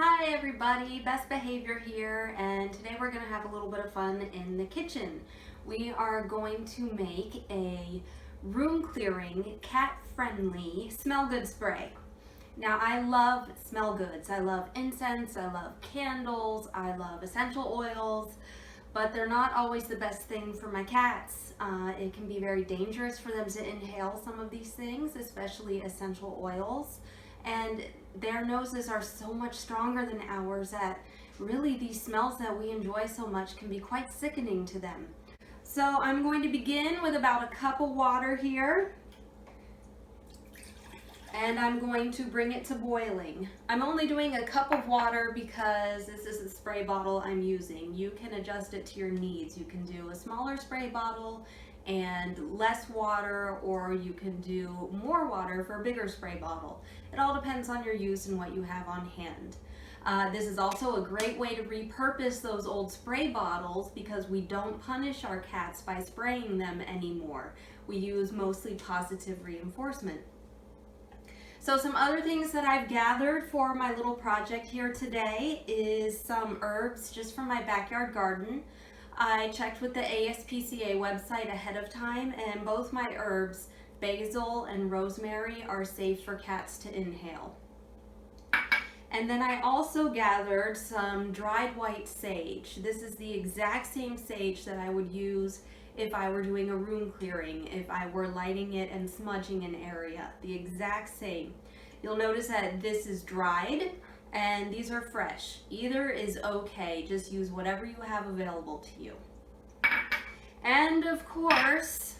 Hi everybody, Best Behavior here, and today we're going to have a little bit of fun in the kitchen. We are going to make a room clearing, cat friendly smell good spray. Now I love smell goods. I love incense, I love candles, I love essential oils, but they're not always the best thing for my cats. It can be very dangerous for them to inhale some of these things, especially essential oils. And their noses are so much stronger than ours that really these smells that we enjoy so much can be quite sickening to them. So I'm going to begin with about a cup of water here. And I'm going to bring it to boiling. I'm only doing a cup of water because this is the spray bottle I'm using. You can adjust it to your needs. You can do a smaller spray bottle and less water, or you can do more water for a bigger spray bottle. It all depends on your use and what you have on hand. This is also a great way to repurpose those old spray bottles because we don't punish our cats by spraying them anymore. We use mostly positive reinforcement. So some other things that I've gathered for my little project here today is some herbs just from my backyard garden. I checked with the ASPCA website ahead of time, and both my herbs, basil and rosemary, are safe for cats to inhale. And then I also gathered some dried white sage. This is the exact same sage that I would use if I were doing a room clearing, if I were lighting it and smudging an area, the exact same. You'll notice that this is dried and these are fresh. Either is okay, just use whatever you have available to you. And of course,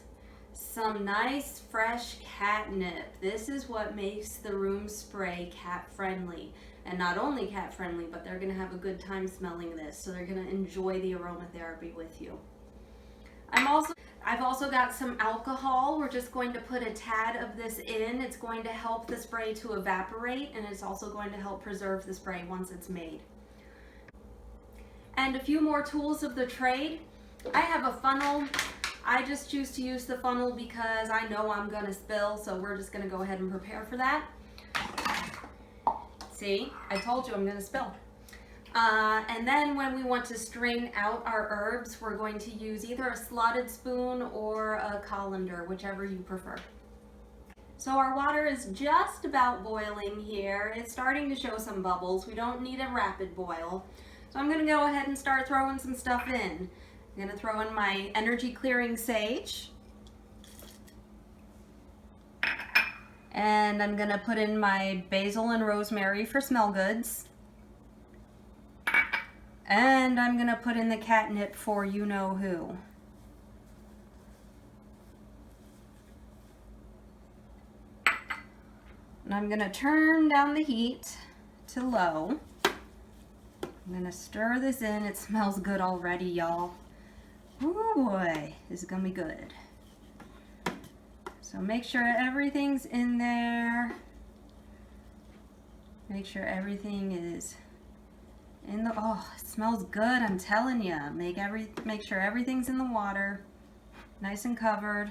some nice fresh catnip. This is what makes the room spray cat friendly. And not only cat friendly, but they're gonna have a good time smelling this, so they're gonna enjoy the aromatherapy with you. I've also got some alcohol. We're just going to put a tad of this in. It's going to help the spray to evaporate, and it's also going to help preserve the spray once it's made. And a few more tools of the trade. I have a funnel. I just choose to use the funnel because I know I'm gonna spill, so we're just gonna go ahead and prepare for that. See, I told you I'm gonna spill. And then when we want to strain out our herbs, we're going to use either a slotted spoon or a colander, whichever you prefer. So our water is just about boiling here. It's starting to show some bubbles. We don't need a rapid boil. So I'm going to go ahead and start throwing some stuff in. I'm going to throw in my energy clearing sage. And I'm going to put in my basil and rosemary for smell goods. And I'm gonna put in the catnip for you know who. And I'm gonna turn down the heat to low. I'm gonna stir this in. It smells good already, y'all. Oh boy, this is gonna be good. So make sure everything's in there. Make sure everything is oh, it smells good, I'm telling you. Make sure everything's in the water, nice and covered.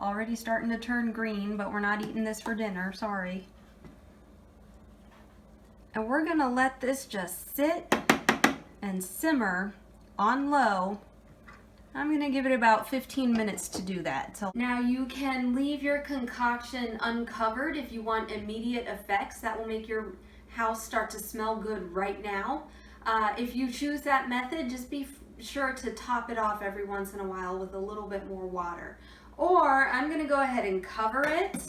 Already starting to turn green, but we're not eating this for dinner, sorry. And we're gonna let this just sit and simmer on low. I'm gonna give it about 15 minutes to do that. So now you can leave your concoction uncovered if you want immediate effects. That will make your house start to smell good right now. If you choose that method, just be sure to top it off every once in a while with a little bit more water. Or I'm gonna go ahead and cover it,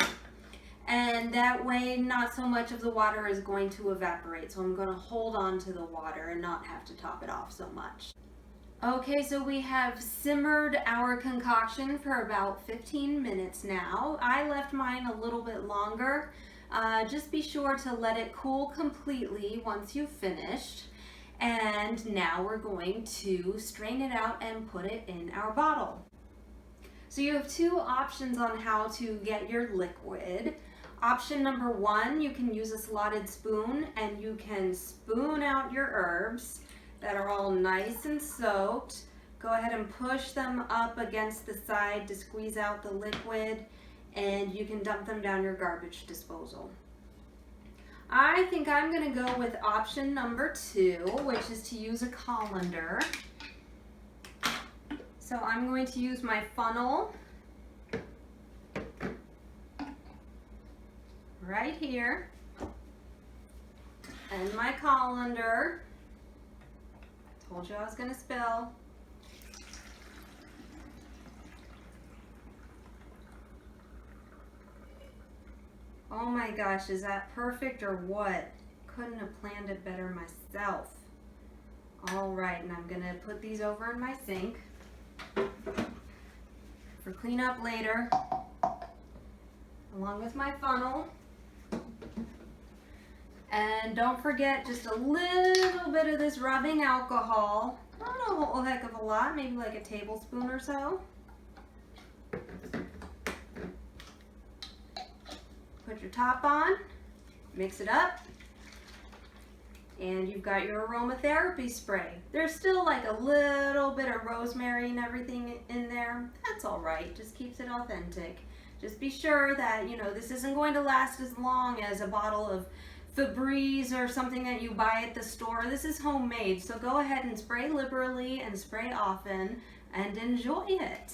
and that way not so much of the water is going to evaporate. So I'm gonna hold on to the water and not have to top it off so much. Okay, so we have simmered our concoction for about 15 minutes now. I left mine a little bit longer. Just be sure to let it cool completely once you've finished. And now we're going to strain it out and put it in our bottle. So you have two options on how to get your liquid. Option number one, you can use a slotted spoon and you can spoon out your herbs that are all nice and soaked. Go ahead and push them up against the side to squeeze out the liquid, and you can dump them down your garbage disposal. I think I'm gonna go with option number 2, which is to use a colander. So I'm going to use my funnel right here and my colander. Told you I was gonna spill. Oh my gosh, is that perfect or what? Couldn't have planned it better myself. All right, and I'm gonna put these over in my sink for cleanup later, along with my funnel. And don't forget just a little bit of this rubbing alcohol. Not a whole heck of a lot, maybe like a tablespoon or so. Put your top on, mix it up, and you've got your aromatherapy spray. There's still like a little bit of rosemary and everything in there. That's all right, just keeps it authentic. Just be sure that, you know, this isn't going to last as long as a bottle of Febreze or something that you buy at the store. This is homemade, so go ahead and spray liberally and spray often and enjoy it.